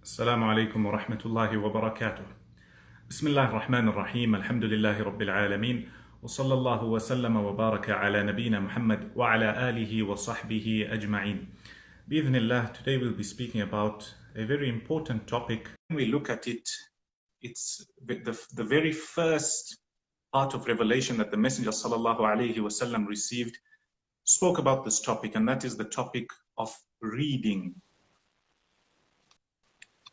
السلام عليكم ورحمة الله وبركاته. بسم الله الرحمن الرحيم. الحمد لله رب العالمين، وصلى الله وسلم وبارك على نبينا محمد وعلى آله وصحبه أجمعين. بإذن الله, today we'll be speaking about a very important topic. When we look at it, it's the very first part of revelation that the Messenger sallallahu alaihi wasallam received spoke about this topic, and that is the topic of reading.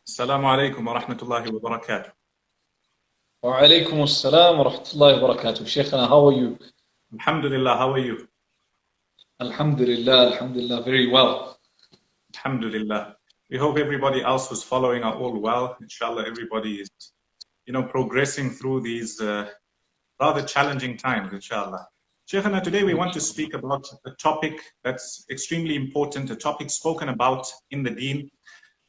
Assalamu alaikum wa rahmatullahi wa barakatuh. Wa alaikum assalam wa rahmatullahi wa barakatuh. Shaykhana, how are you? Alhamdulillah, how are you? Alhamdulillah, very well. Alhamdulillah. We hope everybody else who's following are all well. Inshallah, everybody is, progressing through these rather challenging times, inshallah. Shaykhana, today we want to speak about a topic that's extremely important, a topic spoken about in the deen,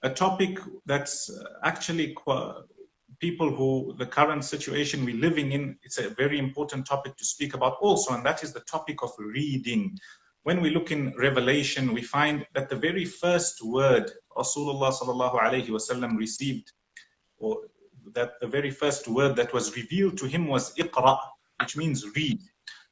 a topic that's actually people who, the current situation we're living in, it's a very important topic to speak about also, and that is the topic of reading. When we look in Revelation, we find that the very first word Rasulullah sallallahu alaihi wasallam received, or that the very first word that was revealed to him was Iqra, which means read.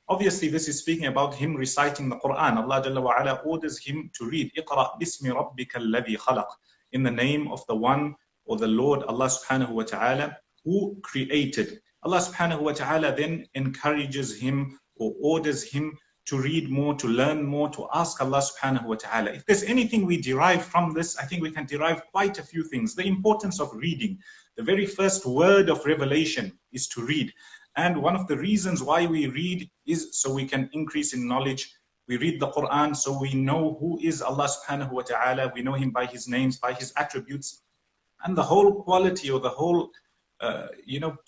Obviously, this is speaking about him reciting the Quran. Allah Jalla wa Ala orders him to read Iqra bismi rabbika alladhi khalaq, in the name of the one or the Lord Allah subhanahu wa ta'ala who created. Allah subhanahu wa ta'ala then encourages him or orders him to read more, to learn more, to ask Allah subhanahu wa ta'ala. If there's anything we derive from this, I think we can derive quite a few things. The importance of reading. The very first word of revelation is to read. And one of the reasons why we read is so we can increase in knowledge. We read the Quran so we know who is Allah subhanahu wa ta'ala. We know him by his names, by his attributes. And the whole quality, or the whole,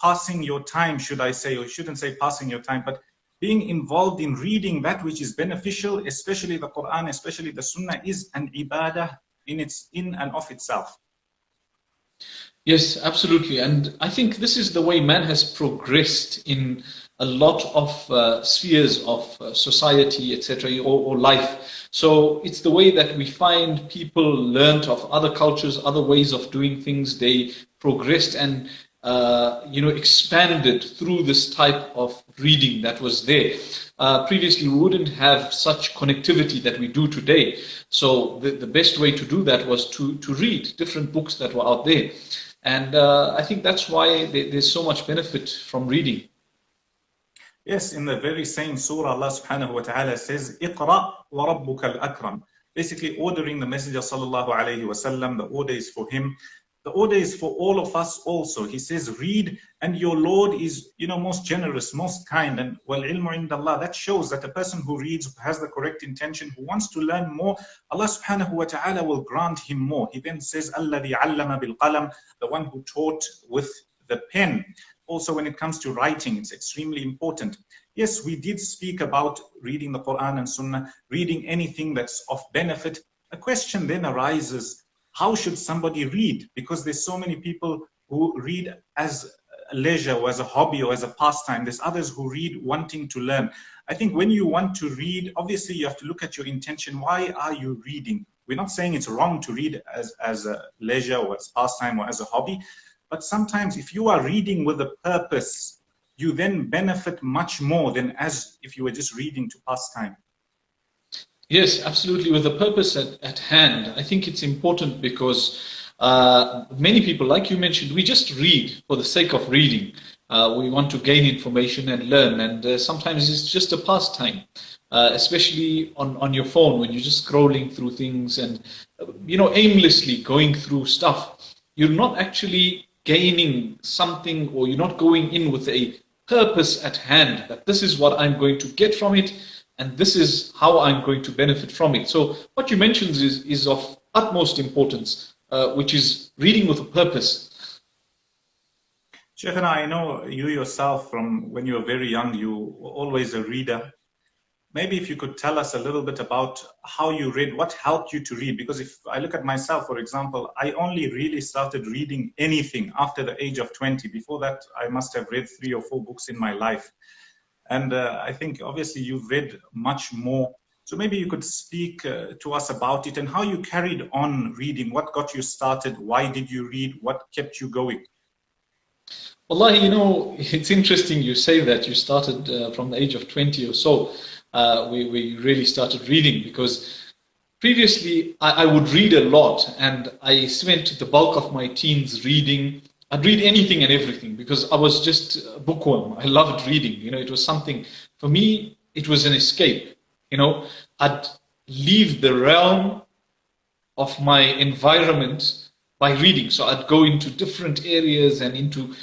passing your time, should I say, or shouldn't say passing your time, but being involved in reading that which is beneficial, especially the Quran, especially the Sunnah, is an ibadah in and of itself. Yes, absolutely. And I think this is the way man has progressed in a lot of spheres of society, etc., or life. So it's the way that we find people learnt of other cultures, other ways of doing things. They progressed and expanded through this type of reading that was there. Previously, we wouldn't have such connectivity that we do today. So the best way to do that was to read different books that were out there. And I think that's why there's so much benefit from reading. Yes, in the very same surah, Allah subhanahu wa ta'ala says, Iqra wa rabbuka al-akram. Basically ordering the Messenger sallallahu alayhi wa sallam, the order is for him. The order is for all of us also. He says, read, and your Lord is, most generous, most kind. And wal ilmu indallah, that shows that a person who reads, who has the correct intention, who wants to learn more, Allah subhanahu wa ta'ala will grant him more. He then says, alladhi allama bil qalam, the one who taught with the pen. Also, when it comes to writing, it's extremely important. Yes, we did speak about reading the Quran and Sunnah, reading anything that's of benefit. A question then arises, how should somebody read? Because there's so many people who read as a leisure or as a hobby or as a pastime. There's others who read wanting to learn. I think when you want to read, obviously you have to look at your intention. Why are you reading? We're not saying it's wrong to read as a leisure or as pastime or as a hobby. But sometimes if you are reading with a purpose, you then benefit much more than as if you were just reading to pass time. Yes, absolutely. With a purpose at hand, I think it's important because many people, like you mentioned, we just read for the sake of reading. We want to gain information and learn, and sometimes it's just a pastime, especially on your phone when you're just scrolling through things and aimlessly going through stuff. You're not actually gaining something, or you're not going in with a purpose at hand, that this is what I'm going to get from it, and this is how I'm going to benefit from it. So what you mentioned is of utmost importance, which is reading with a purpose. Shaykhana, I know you yourself, from when you were very young, you were always a reader. Maybe if you could tell us a little bit about how you read, what helped you to read? Because if I look at myself, for example, I only really started reading anything after the age of 20. Before that, I must have read 3 or 4 books in my life. And I think obviously you've read much more. So maybe you could speak to us about it and how you carried on reading. What got you started? Why did you read? What kept you going? Wallahi, it's interesting you say that you started from the age of 20 or so. We really started reading because previously I would read a lot, and I spent the bulk of my teens reading. I'd read anything and everything because I was just a bookworm. I loved reading. It was something, for me, it was an escape. I'd leave the realm of my environment by reading. So I'd go into different areas and into,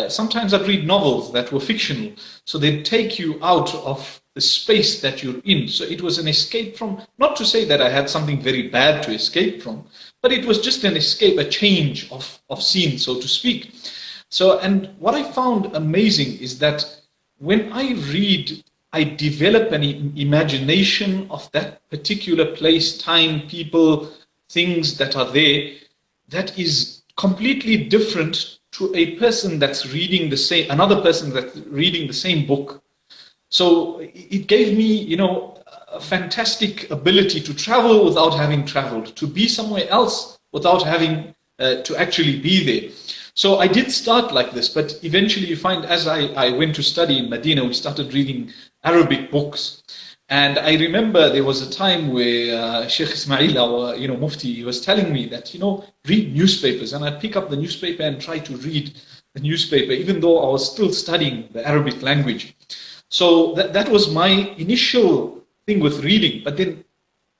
sometimes I'd read novels that were fictional. So they'd take you out of the space that you're in. So it was an escape from, not to say that I had something very bad to escape from, but it was just an escape, a change of scene, so to speak. So, and what I found amazing is that when I read, I develop an imagination of that particular place, time, people, things that are there, that is completely different to a person that's reading the same, another person that's reading the same book. So it gave me, a fantastic ability to travel without having traveled, to be somewhere else without having to actually be there. So I did start like this, but eventually you find as I went to study in Medina, we started reading Arabic books. And I remember there was a time where Sheikh Ismail, our Mufti, he was telling me that, read newspapers. And I'd pick up the newspaper and try to read the newspaper, even though I was still studying the Arabic language. So that was my initial thing with reading. But then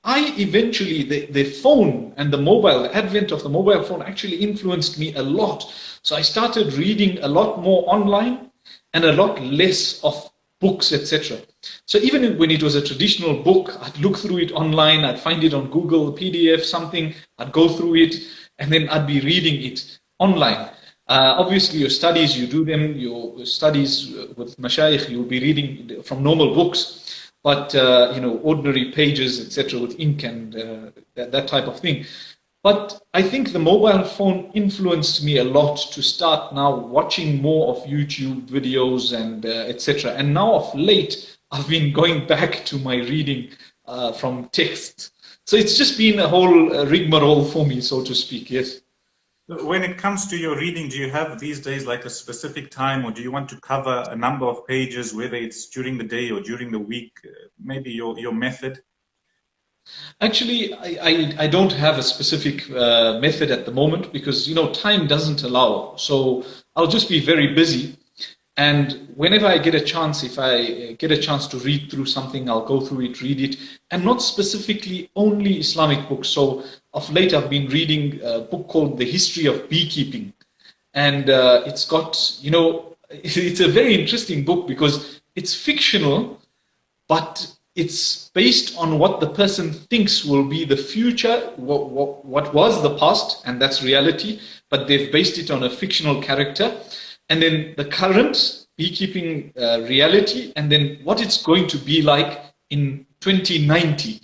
I eventually, the phone and the mobile, the advent of the mobile phone actually influenced me a lot. So I started reading a lot more online and a lot less of books, etc. So even when it was a traditional book, I'd look through it online, I'd find it on Google, PDF, something, I'd go through it, and then I'd be reading it online. Obviously, your studies, you do them, your studies with mashayikh, you'll be reading from normal books, but, ordinary pages, etc., with ink and that type of thing. But I think the mobile phone influenced me a lot to start now watching more of YouTube videos and etc. And now of late, I've been going back to my reading from text. So it's just been a whole rigmarole for me, so to speak, yes. When it comes to your reading, do you have these days like a specific time, or do you want to cover a number of pages, whether it's during the day or during the week, maybe your method? Actually, I don't have a specific method at the moment because, time doesn't allow. So I'll just be very busy. And whenever I get a chance, if I get a chance to read through something, I'll go through it, read it. And not specifically only Islamic books. So of late, I've been reading a book called The History of Beekeeping. And it's got, it's a very interesting book because it's fictional, but it's based on what the person thinks will be the future, what was the past, and that's reality, but they've based it on a fictional character, and then the current beekeeping reality, and then what it's going to be like in 2090.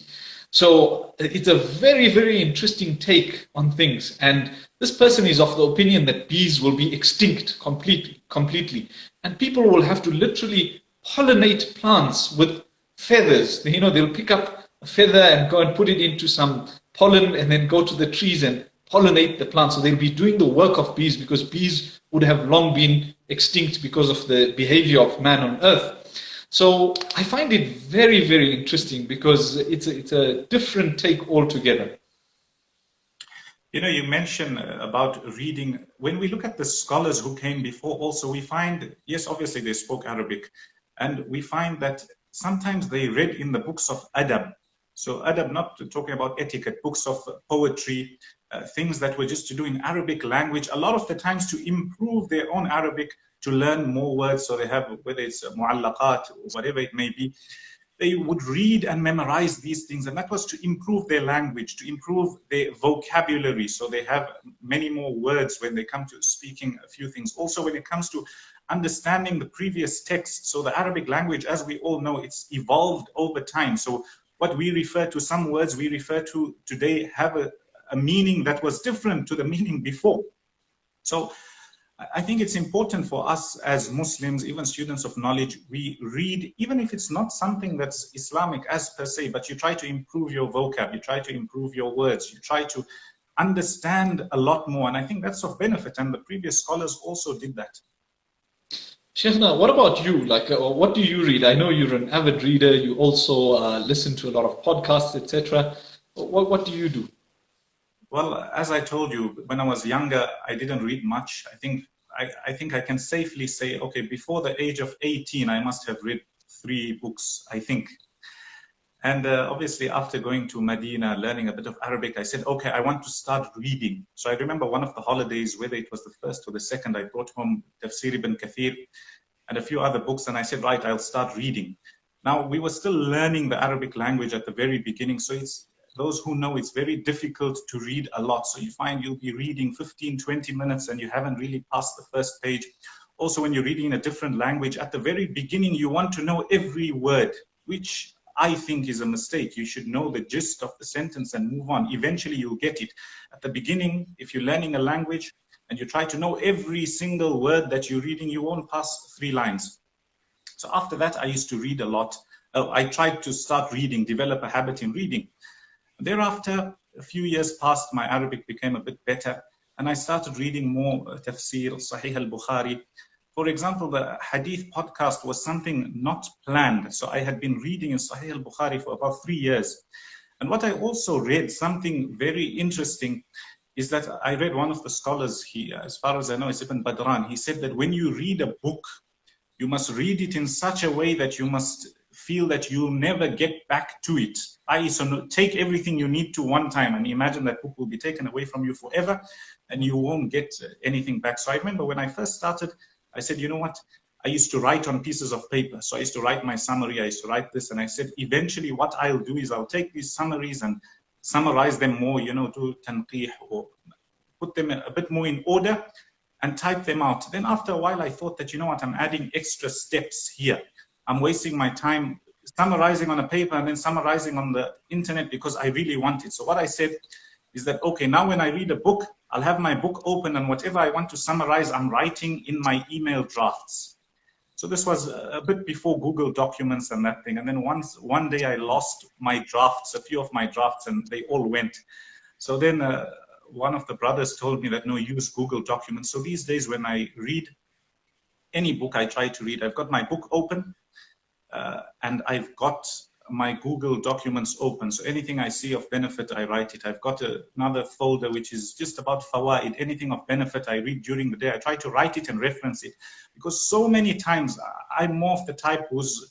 So it's a very, very interesting take on things. And this person is of the opinion that bees will be extinct completely. And people will have to literally pollinate plants with feathers. They'll pick up a feather and go and put it into some pollen and then go to the trees and pollinate the plants. So they'll be doing the work of bees because bees would have long been extinct because of the behavior of man on earth. So I find it very, very interesting because it's a different take altogether. You mentioned about reading. When we look at the scholars who came before also, we find, yes, obviously they spoke Arabic, and we find that sometimes they read in the books of adab. So adab, not talking about etiquette, books of poetry, things that were just to do in Arabic language, a lot of the times to improve their own Arabic, to learn more words. So they have, whether it's mu'allaqat or whatever it may be, they would read and memorize these things. And that was to improve their language, to improve their vocabulary. So they have many more words when they come to speaking a few things. Also, when it comes to understanding the previous text. So the Arabic language, as we all know, it's evolved over time. So what we refer to, some words we refer to today have a meaning that was different to the meaning before. So I think it's important for us as Muslims, even students of knowledge, we read, even if it's not something that's Islamic as per se, but you try to improve your vocab, you try to improve your words, you try to understand a lot more. And I think that's of benefit. And the previous scholars also did that. Sheikhna, what about you? Like, what do you read? I know you're an avid reader. You also listen to a lot of podcasts, etc. What do you do? Well, as I told you, when I was younger, I didn't read much. I think I can safely say, okay, before the age of 18, I must have read 3 books, I think. And obviously, after going to Medina, learning a bit of Arabic, I said, okay, I want to start reading. So I remember one of the holidays, whether it was the first or the second, I brought home Tafsir ibn Kathir and a few other books, and I said, right, I'll start reading. Now, we were still learning the Arabic language at the very beginning, so it's those who know it's very difficult to read a lot. So you find you'll be reading 15, 20 minutes and you haven't really passed the first page. Also, when you're reading in a different language, at the very beginning, you want to know every word, which I think is a mistake. You should know the gist of the sentence and move on. Eventually, you'll get it. At the beginning, if you're learning a language and you try to know every single word that you're reading, you won't pass 3 lines. So after that, I used to read a lot. I tried to start reading, develop a habit in reading. Thereafter, a few years passed, my Arabic became a bit better, and I started reading more tafsir, Sahih al-Bukhari. For example, the Hadith podcast was something not planned. So I had been reading in Sahih al-Bukhari for about 3 years. And what I also read, something very interesting, is that I read one of the scholars, he, as far as I know, it's Ibn Badran. He said that when you read a book, you must read it in such a way that you must feel that you'll never get back to it. I.e., so take everything you need to one time and imagine that book will be taken away from you forever and you won't get anything back. So I remember when I first started, I said, you know what? I used to write on pieces of paper. So I used to write my summary. I used to write this. And I said, eventually what I'll do is I'll take these summaries and summarize them more, you know, do tanqih or put them a bit more in order and type them out. Then after a while, I thought that, you know what, I'm adding extra steps here. I'm wasting my time summarizing on a paper and then summarizing on the internet because I really want it. So what I said is that, okay, now when I read a book, I'll have my book open and whatever I want to summarize, I'm writing in my email drafts. So this was a bit before Google Documents and that thing. And then one day I lost my drafts, a few of my drafts, and they all went. So then one of the brothers told me that, no, use Google Documents. So these days when I read any book I try to read, I've got my book open and I've got my Google Documents open. So anything I see of benefit, I write it. I've got another folder which is just about fawaid. Anything of benefit I read during the day, I try to write it and reference it. Because so many times I'm more of the type who's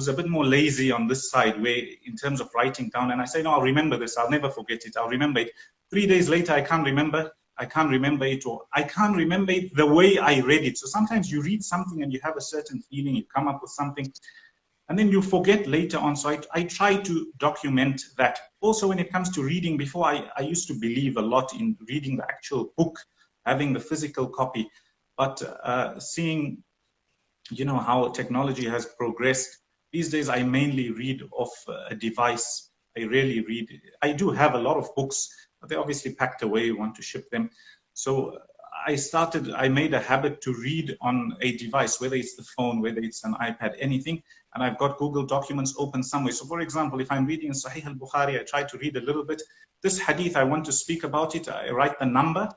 a bit more lazy on this side, where in terms of writing down, and I say, no, I'll remember this, I'll never forget it, I'll remember it. 3 days later, I can't remember it, or I can't remember it the way I read it. So sometimes you read something and you have a certain feeling, you come up with something, and then you forget later on. So I try to document that. Also, when it comes to reading, before I used to believe a lot in reading the actual book, having the physical copy, but seeing, you know, how technology has progressed, these days I mainly read off a device. I rarely read. I do have a lot of books, but they're obviously packed away, want to ship them. So I made a habit to read on a device, whether it's the phone, whether it's an iPad, anything, and I've got Google Documents open somewhere. So for example, if I'm reading in Sahih al-Bukhari, I try to read a little bit. This hadith, I want to speak about it, I write the number.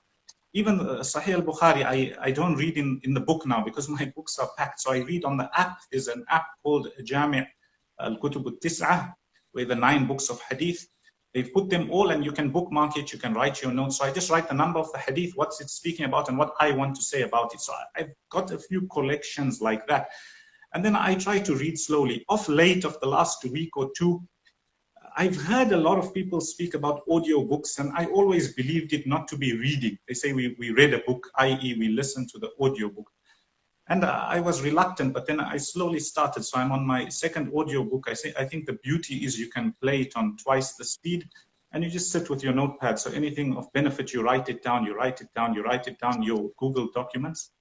Even Sahih al-Bukhari, I don't read in the book now because my books are packed. So I read on the app. There's an app called Jami' al-Kutub al-Tis'ah, where the 9 books of hadith, they've put them all and you can bookmark it, you can write your notes. So I just write the number of the hadith, what's it speaking about and what I want to say about it. So I've got a few collections like that. And then I try to read slowly. Of late, of the last week or two, I've heard a lot of people speak about audiobooks, and I always believed it not to be reading. They say we read a book, i.e. we listen to the audiobook. And I was reluctant, but then I slowly started. So I'm on my second audiobook. I think the beauty is you can play it on twice the speed, and you just sit with your notepad. So anything of benefit, you write it down, you write it down, you write it down, your Google Documents.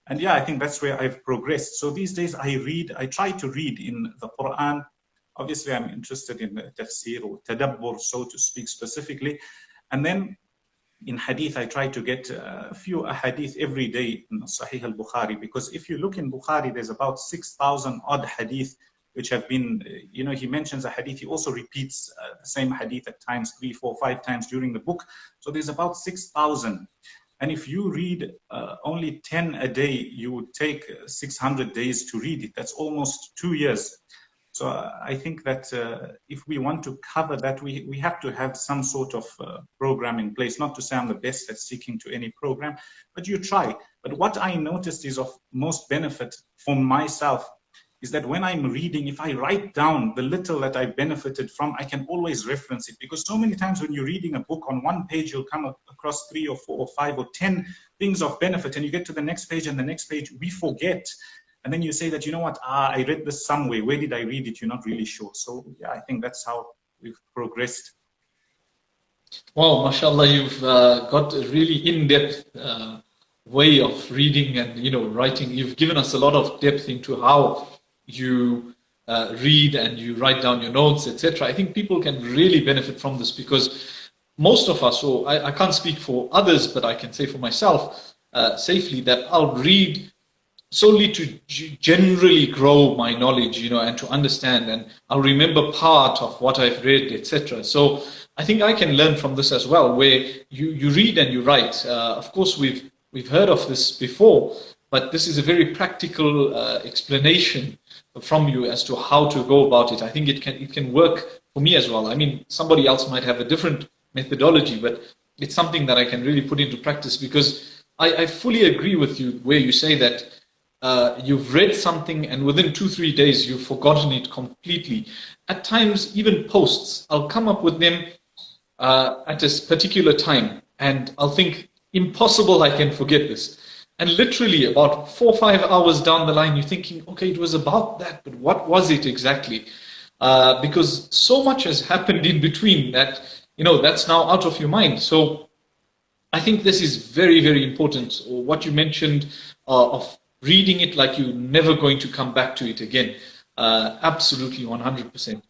And yeah, I think that's where I've progressed. So these days I try to read in the Quran. Obviously, I'm interested in tafsir or tadabbur, so to speak specifically. And then in hadith, I try to get a few hadith every day in Sahih al-Bukhari, because if you look in Bukhari, there's about 6,000 odd hadith which have been, he mentions a hadith, he also repeats the same hadith at times, 3, 4, 5 times during the book. So there's about 6,000. And if you read only 10 a day, you would take 600 days to read it. That's almost 2 years. So I think that if we want to cover that, we have to have some sort of program in place. Not to say I'm the best at sticking to any program, but you try. But what I noticed is of most benefit for myself is that when I'm reading, if I write down the little that I benefited from, I can always reference it. Because so many times when you're reading a book, on one page you'll come across 3 or 4 or 5 or 10 things of benefit, and you get to the next page, and the next page we forget. And then you say that, you know what, I read this somewhere. Where did I read it? You're not really sure. So yeah, I think that's how we've progressed. Wow, mashallah, you've got a really in-depth way of reading and writing. You've given us a lot of depth into how you read and you write down your notes, etc. I think people can really benefit from this, because most of us, or I can't speak for others, but I can say for myself safely that I'll read solely to generally grow my knowledge, and to understand, and I'll remember part of what I've read, etc. So I think I can learn from this as well, where you read and you write. Of course, we've heard of this before, but this is a very practical explanation from you as to how to go about it. I think it can work for me as well. I mean, somebody else might have a different methodology, but it's something that I can really put into practice, because I fully agree with you where you say that you've read something and within 2-3 days you've forgotten it completely. At times, even posts, I'll come up with them at a particular time, and I'll think, impossible I can forget this. And literally about 4 or 5 hours down the line, you're thinking, okay, it was about that, but what was it exactly? Because so much has happened in between that, that's now out of your mind. So I think this is very, very important. What you mentioned of reading it like you're never going to come back to it again. Absolutely, 100%.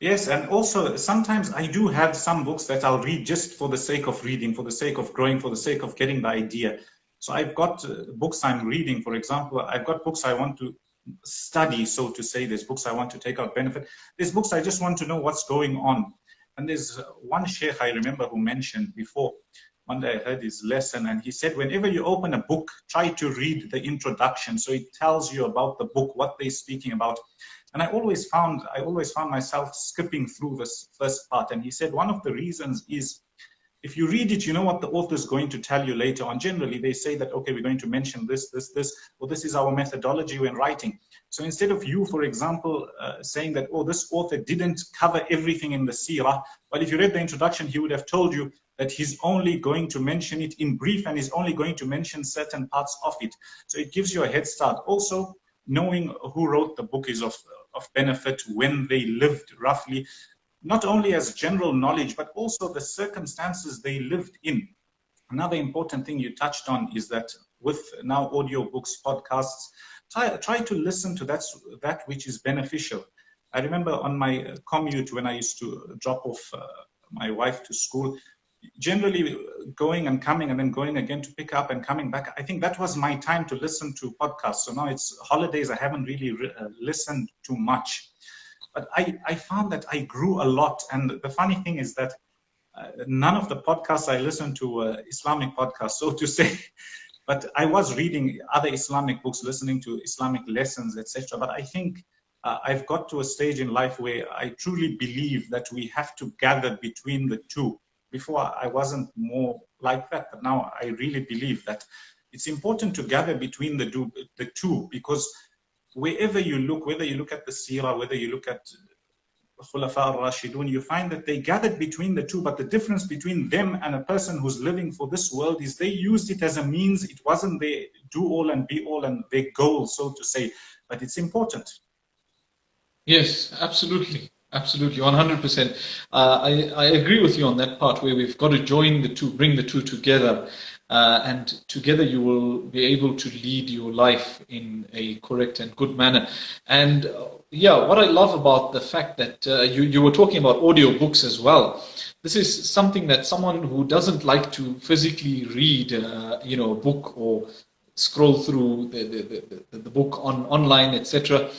Yes, and also sometimes I do have some books that I'll read just for the sake of reading, for the sake of growing, for the sake of getting the idea. So I've got books I'm reading, for example. I've got books I want to study, so to say. There's books I want to take out benefit. There's books I just want to know what's going on. And there's one sheikh I remember who mentioned before, one day I heard his lesson, and he said, whenever you open a book, try to read the introduction. So it tells you about the book, what they're speaking about. And I always found myself skipping through this first part. And he said, one of the reasons is, if you read it, you know what the author is going to tell you later on. Generally, they say that, okay, we're going to mention this, or this is our methodology when writing. So instead of you, for example, saying that, oh, this author didn't cover everything in the seerah, but if you read the introduction, he would have told you that he's only going to mention it in brief, and he's only going to mention certain parts of it. So it gives you a head start. Also, knowing who wrote the book is of benefit, when they lived roughly, not only as general knowledge, but also the circumstances they lived in. Another important thing you touched on is that with now audiobooks, podcasts, try to listen to that which is beneficial. I remember on my commute when I used to drop off my wife to school, generally going and coming and then going again to pick up and coming back, I think that was my time to listen to podcasts. So now it's holidays, I haven't really listened too much. But I found that I grew a lot. And the funny thing is that none of the podcasts I listened to Islamic podcasts, so to say. But I was reading other Islamic books, listening to Islamic lessons, etc. But I think I've got to a stage in life where I truly believe that we have to gather between the two. Before I wasn't more like that, but now I really believe that it's important to gather between the two, because wherever you look, whether you look at the Seerah, whether you look at Khulafa al-Rashidun, you find that they gathered between the two, but the difference between them and a person who's living for this world is they used it as a means. It wasn't their do-all and be-all and their goal, so to say, but it's important. Yes, absolutely. Absolutely, 100%. I agree with you on that part where we've got to join the two, bring the two together, and together you will be able to lead your life in a correct and good manner. And yeah, what I love about the fact that you were talking about audio books as well. this is something that someone who doesn't like to physically read, a book or scroll through the book online, etc.,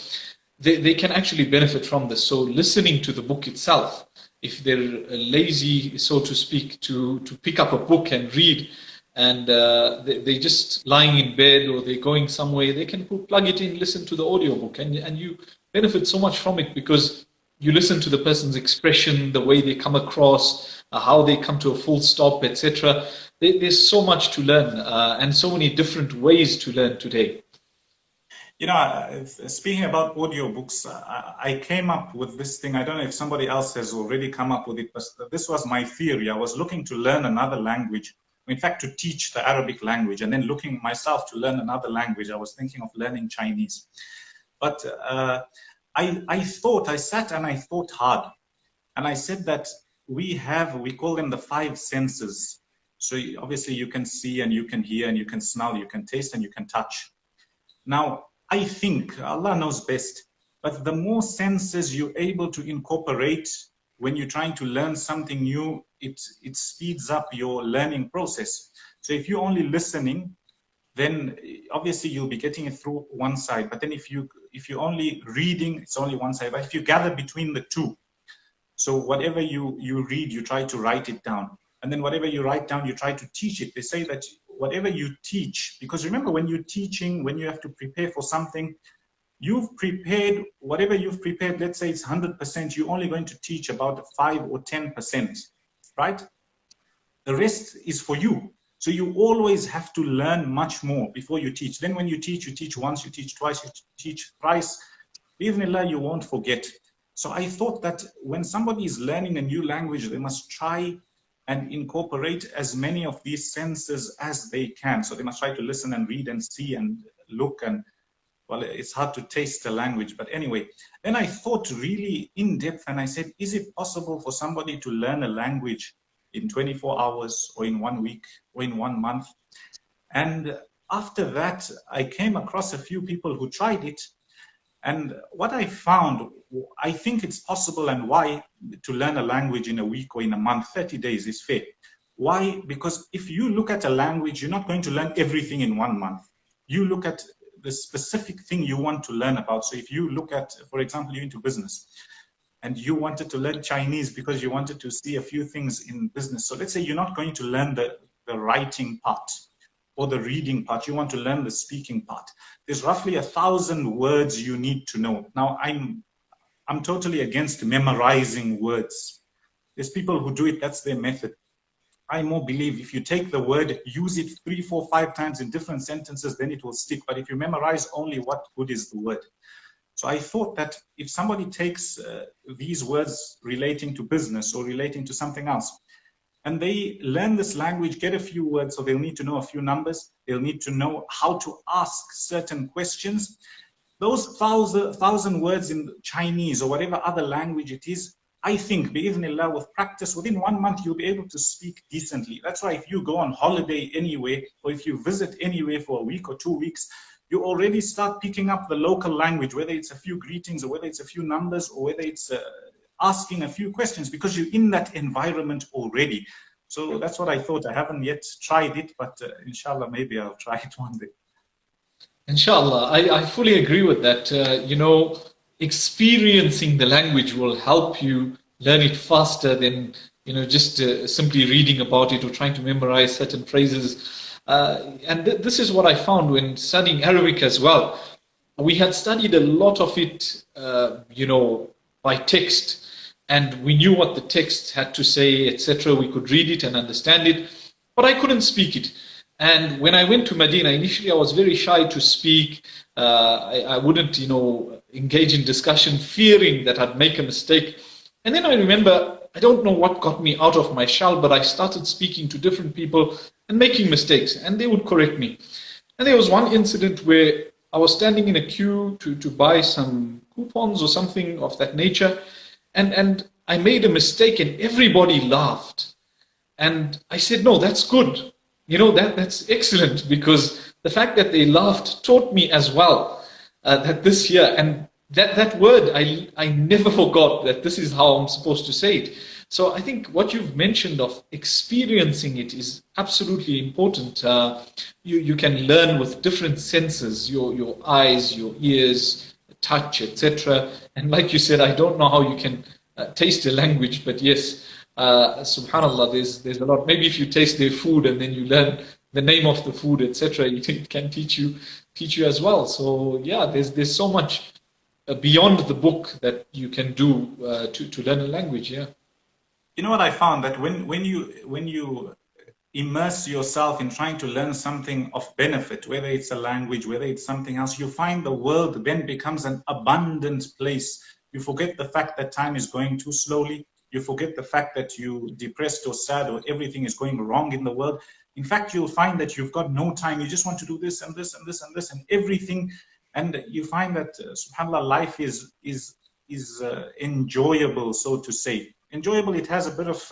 they can actually benefit from this. So listening to the book itself, if they're lazy, so to speak, to pick up a book and read, and they just lying in bed or they're going somewhere, they can plug it in, listen to the audiobook, and you benefit so much from it because you listen to the person's expression, the way they come across, how they come to a full stop, etc. There's so much to learn and so many different ways to learn today. You know, speaking about audiobooks, I came up with this thing. I don't know if somebody else has already come up with it, but this was my theory. I was looking to learn another language, in fact, to teach the Arabic language, and then looking myself to learn another language. I was thinking of learning Chinese. But I sat and I thought hard. And I said that we call them the five senses. So obviously you can see and you can hear and you can smell, you can taste and you can touch. Now, I think Allah knows best, but the more senses you're able to incorporate when you're trying to learn something new, it speeds up your learning process. So if you're only listening, then obviously you'll be getting it through one side. But then if you're only reading, it's only one side. But if you gather between the two, so whatever you read, you try to write it down. And then whatever you write down, you try to teach it. They say that whatever you teach, because remember when you're teaching, when you have to prepare for something, you've prepared, whatever you've prepared, let's say it's 100%, you're only going to teach about 5 or 10%, right? The rest is for you. So you always have to learn much more before you teach. Then when you teach once, you teach twice, you teach thrice. Bismillah, you won't forget. So I thought that when somebody is learning a new language, they must try and incorporate as many of these senses as they can. So they must try to listen and read and see and look, and well, it's hard to taste the language, but anyway. Then I thought really in depth and I said, is it possible for somebody to learn a language in 24 hours or in 1 week or in 1 month? And after that, I came across a few people who tried it. And what I found, I think it's possible. And why? To learn a language in a week or in a month, 30 days is fair. Why? Because if you look at a language, you're not going to learn everything in 1 month. You look at the specific thing you want to learn about. So if you look at, for example, you're into business and you wanted to learn Chinese because you wanted to see a few things in business. So let's say you're not going to learn the writing part or the reading part. You want to learn the speaking part. There's roughly 1,000 words you need to know. Now, I'm totally against memorizing words. There's people who do it, that's their method. I more believe if you take the word, use it 3, 4, 5 times in different sentences, then it will stick. But if you memorize only, what good is the word? So I thought that if somebody takes these words relating to business or relating to something else, and they learn this language, get a few words, so they'll need to know a few numbers, they'll need to know how to ask certain questions. Those 1,000 words in Chinese or whatever other language it is, I think, bi'idhnillah, with practice, within 1 month, you'll be able to speak decently. That's why if you go on holiday anywhere, or if you visit anywhere for a week or 2 weeks, you already start picking up the local language, whether it's a few greetings or whether it's a few numbers or whether it's asking a few questions, because you're in that environment already. So that's what I thought. I haven't yet tried it, but inshallah, maybe I'll try it one day. Inshallah, I fully agree with that. Experiencing the language will help you learn it faster than just simply reading about it or trying to memorize certain phrases. And this is what I found when studying Arabic as well. We had studied a lot of it, by text, and we knew what the text had to say, etc. We could read it and understand it, but I couldn't speak it. And when I went to Medina, initially I was very shy to speak. I wouldn't, engage in discussion, fearing that I'd make a mistake. And then I remember, I don't know what got me out of my shell, but I started speaking to different people and making mistakes, and they would correct me. And there was one incident where I was standing in a queue to buy some coupons or something of that nature, and I made a mistake and everybody laughed. And I said, no, that's good. That's excellent, because the fact that they laughed taught me as well that this year, and that word, I never forgot that this is how I'm supposed to say it. So I think what you've mentioned of experiencing it is absolutely important. You can learn with different senses, your eyes, your ears, touch, etc. And like you said, I don't know how you can taste a language, but yes, subhanallah, there's a lot. Maybe if you taste their food and then you learn the name of the food, etc., it can teach you as well. So yeah, there's so much beyond the book that you can do to learn a language. Yeah. You know what I found, that when you immerse yourself in trying to learn something of benefit, whether it's a language, whether it's something else, you find the world then becomes an abundant place. You forget the fact that time is going too slowly. You forget the fact that you depressed or sad or everything is going wrong in the world. In fact, you'll find that you've got no time. You just want to do this and this and this and this and everything. And you find that, subhanAllah, life is enjoyable, so to say. Enjoyable, it has a bit of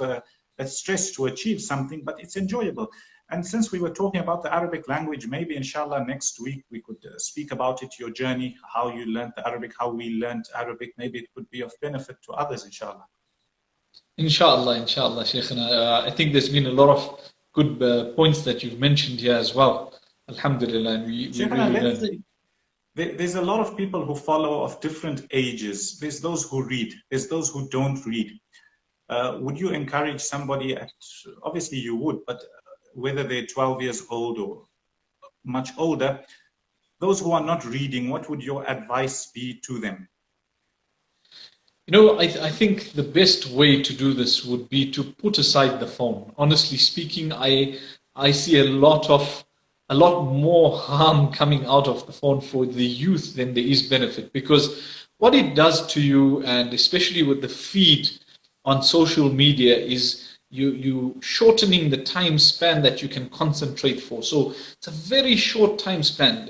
that stress to achieve something, but it's enjoyable. And since we were talking about the Arabic language, maybe inshallah next week we could speak about it, your journey, how you learned the Arabic, how we learned Arabic. Maybe it could be of benefit to others, inshallah. Inshallah, Shaykhana. I think there's been a lot of good points that you've mentioned here as well. Alhamdulillah, and we Shaykhana, really let's learn. say there's a lot of people who follow of different ages. There's those who read, there's those who don't read. Would you encourage somebody at, obviously you would, but whether they're 12 years old or much older, those who are not reading, what would your advice be to them? You know, I think the best way to do this would be to put aside the phone. Honestly speaking, I see a lot more harm coming out of the phone for the youth than there is benefit, because what it does to you, and especially with the feed on social media, is you shortening the time span that you can concentrate for. So it's a very short time span,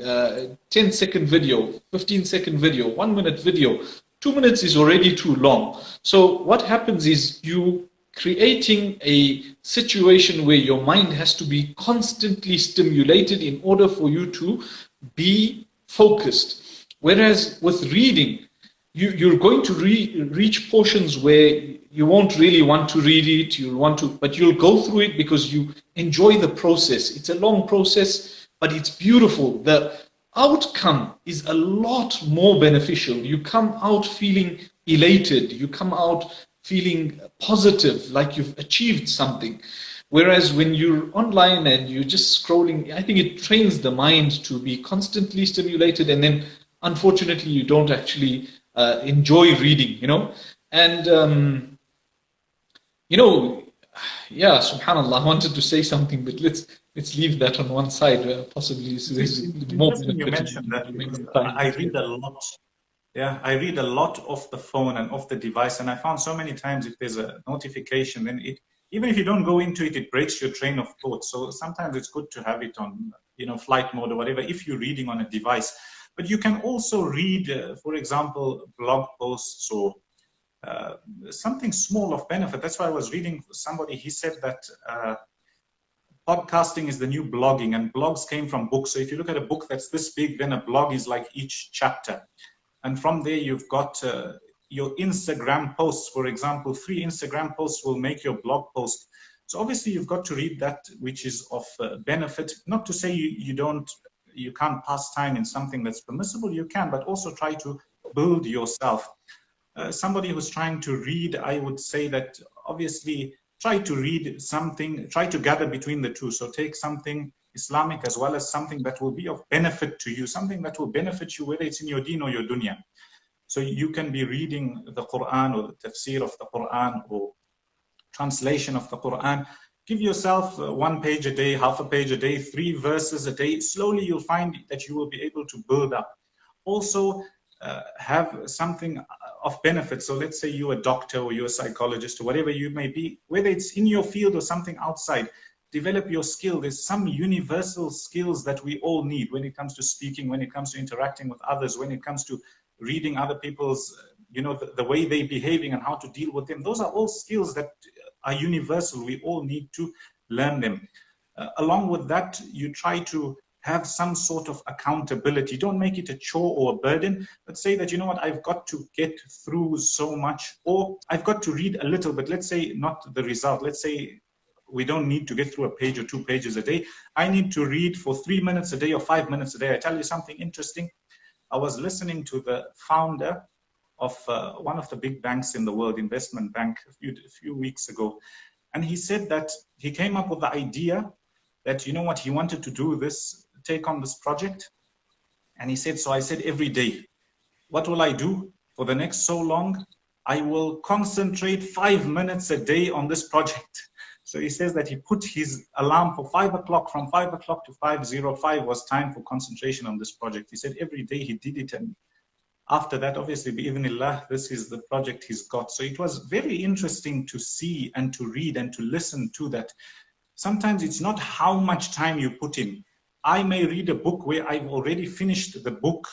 10-second video, 15-second video, 1-minute video. 2 minutes is already too long. So what happens is you creating a situation where your mind has to be constantly stimulated in order for you to be focused. Whereas with reading, you're going to reach portions where you won't really want to read it, but you'll go through it because you enjoy the process. It's a long process, but it's beautiful. The outcome is a lot more beneficial. You come out feeling elated. You come out feeling positive, like you've achieved something. Whereas when you're online and you're just scrolling, I think it trains the mind to be constantly stimulated, and then unfortunately you don't actually enjoy reading, And yeah, subhanallah, I wanted to say something, but let's leave that on one side. Possibly there's more benefit. You mentioned that because I read a lot. Yeah, I read a lot off the phone and off the device, and I found so many times if there's a notification, then even if you don't go into it, it breaks your train of thought. So sometimes it's good to have it on, flight mode or whatever, if you're reading on a device. But you can also read, for example, blog posts or something small of benefit. That's why I was reading somebody, he said that podcasting is the new blogging, and blogs came from books. So if you look at a book that's this big, then a blog is like each chapter. And from there, you've got your Instagram posts, for example. 3 Instagram posts will make your blog post. So obviously, you've got to read that which is of benefit. Not to say you can't pass time in something that's permissible. You can, but also try to build yourself. Somebody who's trying to read, I would say that obviously try to read something, try to gather between the two. So take something Islamic as well as something that will be of benefit to you, something that will benefit you, whether it's in your deen or your dunya. So you can be reading the Quran or the tafsir of the Quran or translation of the Quran. Give yourself 1 page a day, half a page a day, 3 verses a day. Slowly you'll find that you will be able to build up. Also have something of benefit. So let's say you're a doctor or you're a psychologist or whatever you may be, whether it's in your field or something outside. Develop your skill. There's some universal skills that we all need when it comes to speaking, when it comes to interacting with others, when it comes to reading other people's, the way they're behaving and how to deal with them. Those are all skills that are universal. We all need to learn them. Along with that, you try to have some sort of accountability. Don't make it a chore or a burden, but say that, you know what, I've got to get through so much, or I've got to read a little bit. Let's say not the result. Let's say we don't need to get through a page or 2 pages a day. I need to read for 3 minutes a day or 5 minutes a day. I tell you something interesting. I was listening to the founder of one of the big banks in the world, investment bank, a few weeks ago. And he said that he came up with the idea that, you know what, he wanted to do this, take on this project. And he said, so I said, every day, what will I do for the next so long? I will concentrate 5 minutes a day on this project. So he says that he put his alarm for 5 o'clock, from 5 o'clock to 5:05 was time for concentration on this project. He said every day he did it, and after that, obviously, bi'idhnillah, this is the project he's got. So it was very interesting to see and to read and to listen to that. Sometimes it's not how much time you put in. I may read a book where I've already finished the book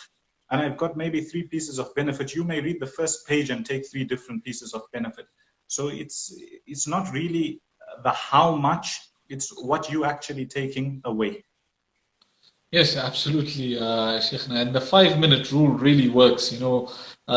and I've got maybe 3 pieces of benefit. You may read the first page and take 3 different pieces of benefit. So it's not really the how much, it's what you actually taking away. Yes, absolutely, Sheikhna. And the 5-minute rule really works. You know,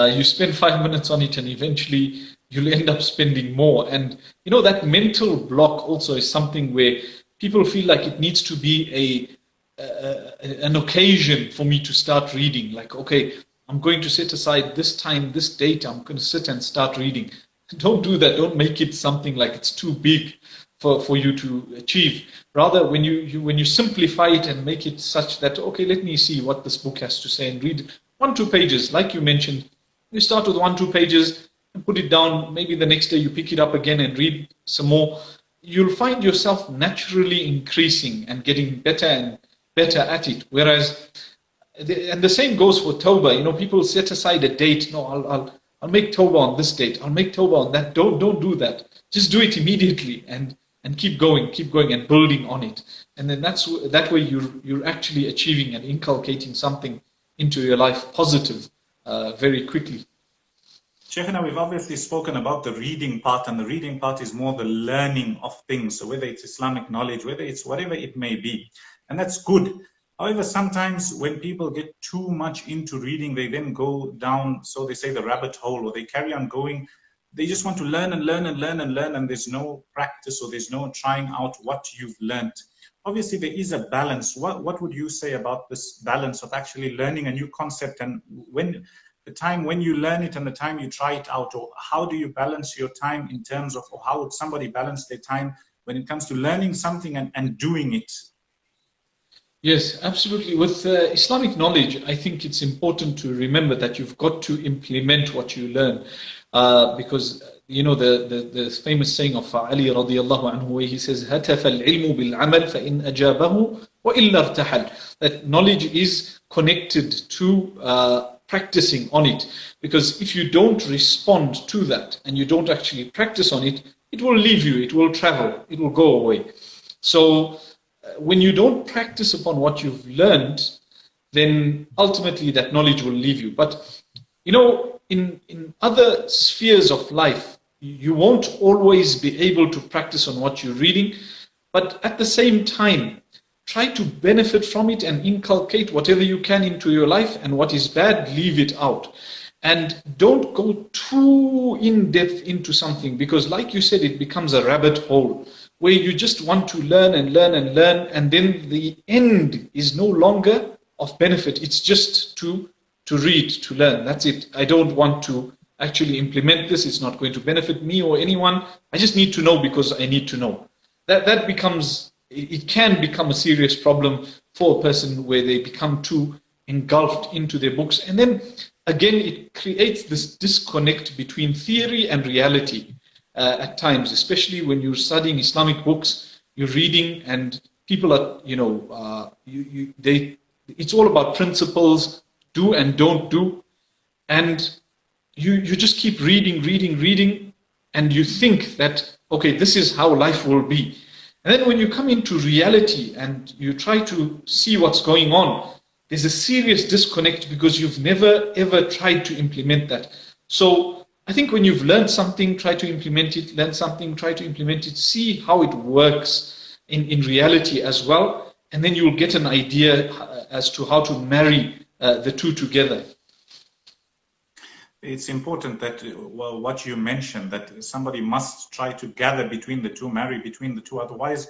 you spend 5 minutes on it and eventually you'll end up spending more. And, you know, that mental block also is something where people feel like it needs to be an occasion for me to start reading. Like, okay, I'm going to set aside this time, this date, I'm going to sit and start reading. Don't do that. Don't make it something like it's too big for you to achieve. Rather, when you simplify it and make it such that, okay, let me see what this book has to say and read 1-2 pages. Like you mentioned, you start with 1-2 pages and put it down. Maybe the next day you pick it up again and read some more. You'll find yourself naturally increasing and getting better and better at it. Whereas, and the same goes for Tawbah. You know, people set aside a date. No, I'll make Tawbah on this date. I'll make Tawbah on that. Don't do that. Just do it immediately and keep going and building on it. And then that way you're actually achieving and inculcating something into your life positive very quickly. Sheikhna, we've obviously spoken about the reading part, and the reading part is more the learning of things. So whether it's Islamic knowledge, whether it's whatever it may be, and that's good. However, sometimes when people get too much into reading, they then go down, so they say, the rabbit hole, or they carry on going. They just want to learn and learn and learn and learn, and there's no practice or there's no trying out what you've learned. Obviously, there is a balance. What would you say about this balance of actually learning a new concept, and when the time when you learn it and the time you try it out? Or how do you balance your time in terms of, or how would somebody balance their time when it comes to learning something and doing it? Yes, absolutely. With Islamic knowledge, I think it's important to remember that you've got to implement what you learn. Because, you know, the famous saying of Ali radiallahu anhu, where he says, هَتَفَ الْعِلْمُ بِالْعَمَلْ فَإِنْ أَجَابَهُ وَإِلَّا ارْتَحَلْ. That knowledge is connected to practicing on it. Because if you don't respond to that and you don't actually practice on it, it will leave you, it will travel, it will go away. So when you don't practice upon what you've learned, then ultimately that knowledge will leave you. But, you know, in other spheres of life, you won't always be able to practice on what you're reading, but at the same time, try to benefit from it and inculcate whatever you can into your life, and what is bad, leave it out. And don't go too in-depth into something, because like you said, it becomes a rabbit hole where you just want to learn and learn and learn, and then the end is no longer of benefit. It's just to read, to learn. That's it. I don't want to actually implement this. It's not going to benefit me or anyone. I just need to know because I need to know. That becomes, it can become a serious problem for a person where they become too engulfed into their books. And then again, it creates this disconnect between theory and reality at times, especially when you're studying Islamic books, you're reading, and people are, you know, it's all about principles, do and don't do, and you just keep reading, and you think that, okay, this is how life will be. And then when you come into reality and you try to see what's going on, there's a serious disconnect because you've never ever tried to implement that. So I think when you've learned something, try to implement it, learn something, try to implement it, see how it works in reality as well, and then you'll get an idea as to how to marry the two together. It's important that, well, what you mentioned, that somebody must try to gather between the two, marry between the two. Otherwise,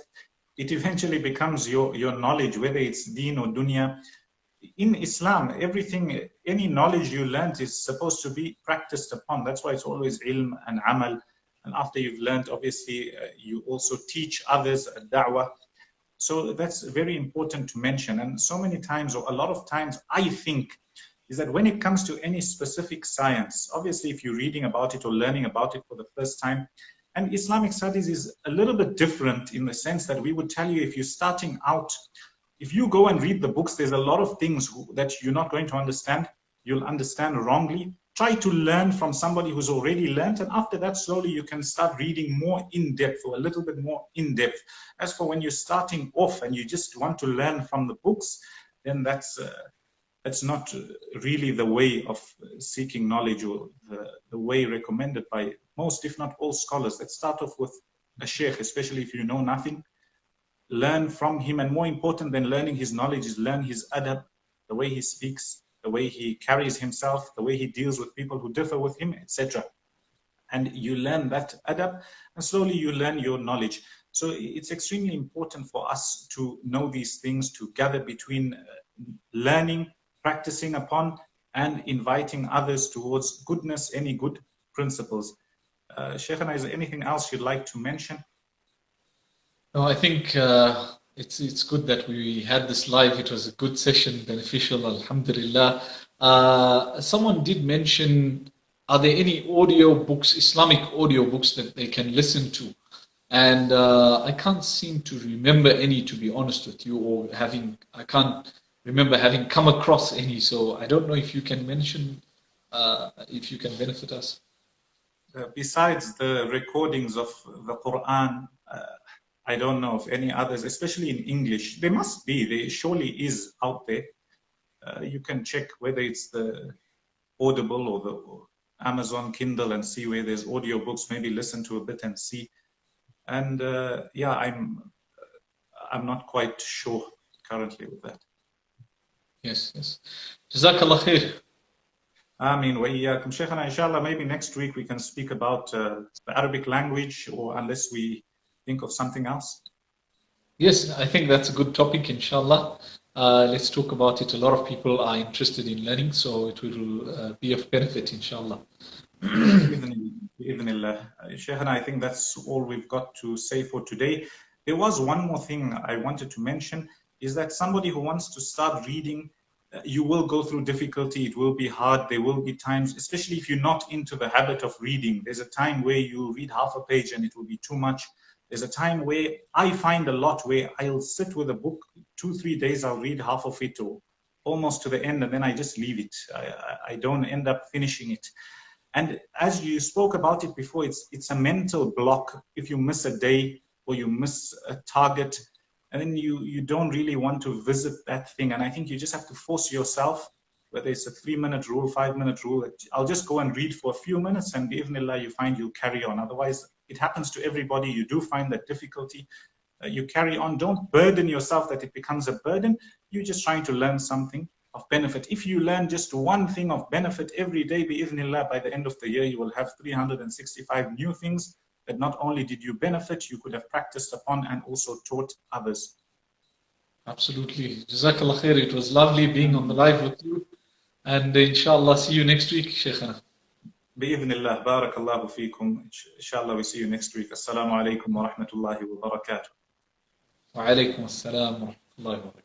it eventually becomes your knowledge, whether it's deen or dunya. In Islam, everything, any knowledge you learned is supposed to be practiced upon. That's why it's always ilm and amal. And after you've learned, obviously, you also teach others da'wah. So that's very important to mention. And so many times, or a lot of times, I think, is that when it comes to any specific science, obviously if you're reading about it or learning about it for the first time, and Islamic studies is a little bit different in the sense that we would tell you, if you're starting out, if you go and read the books, there's a lot of things that you're not going to understand. You'll understand wrongly. Try to learn from somebody who's already learned, and after that, slowly you can start reading more in depth, or a little bit more in depth. As for when you're starting off and you just want to learn from the books, then that's not really the way of seeking knowledge, or the way recommended by most, if not all, scholars. Let's start off with a sheikh, especially if you know nothing. Learn from him, and more important than learning his knowledge is learn his adab, the way he speaks, the way he carries himself, the way he deals with people who differ with him, etc. And you learn that adab, and slowly you learn your knowledge. So it's extremely important for us to know these things, to gather between learning, practicing upon, and inviting others towards goodness, any good principles. Shaykhana, is there anything else you'd like to mention? No, I think it's good that we had this live. It was a good session, beneficial, alhamdulillah. Someone did mention, are there any audio books, Islamic audio books that they can listen to? And I can't seem to remember any, to be honest with you, or I can't remember having come across any. So I don't know if you can mention, if you can benefit us. Besides the recordings of the Quran, I don't know of any others, especially in English. There must be, there surely is out there. You can check whether it's the Audible or the Amazon Kindle and see where there's audiobooks, maybe listen to a bit and see. And yeah, I'm not quite sure currently with that. Yes, yes. Jazakallah khair. Ameen wa iyaakum. Shaykhana, inshallah, maybe next week we can speak about the Arabic language, or unless we think of something else. Yes, I think that's a good topic, inshallah. Let's talk about it. A lot of people are interested in learning, so it will be of benefit, inshallah. Shaykhana, I think that's all we've got to say for today. There was one more thing I wanted to mention, is that somebody who wants to start reading, you will go through difficulty. It will be hard. There will be times, especially if you're not into the habit of reading. There's a time where you read half a page and it will be too much. There's a time where I find a lot where I'll sit with a book, 2-3 days, I'll read half of it or almost to the end, and then I just leave it. I don't end up finishing it. And as you spoke about it before, it's a mental block. If you miss a day or you miss a target, and then you don't really want to visit that thing. And I think you just have to force yourself, whether it's a 3-minute rule, 5-minute rule. I'll just go and read for a few minutes, and bi'idhnillah, you find you'll carry on. Otherwise, it happens to everybody. You do find that difficulty. You carry on. Don't burden yourself that it becomes a burden. You're just trying to learn something of benefit. If you learn just one thing of benefit every day, bi'idhnillah, by the end of the year, you will have 365 new things that not only did you benefit, you could have practiced upon and also taught others. Absolutely. Jazakallah khair. It was lovely being on the live with you. And inshallah, see you next week, Shaykhana. Bi'idhnillah, barakallahu feekum. Inshallah, we see you next week. Assalamu alaikum wa rahmatullahi wa barakatuh. Wa alaikum assalam wa rahmatullahi wa barakatuh.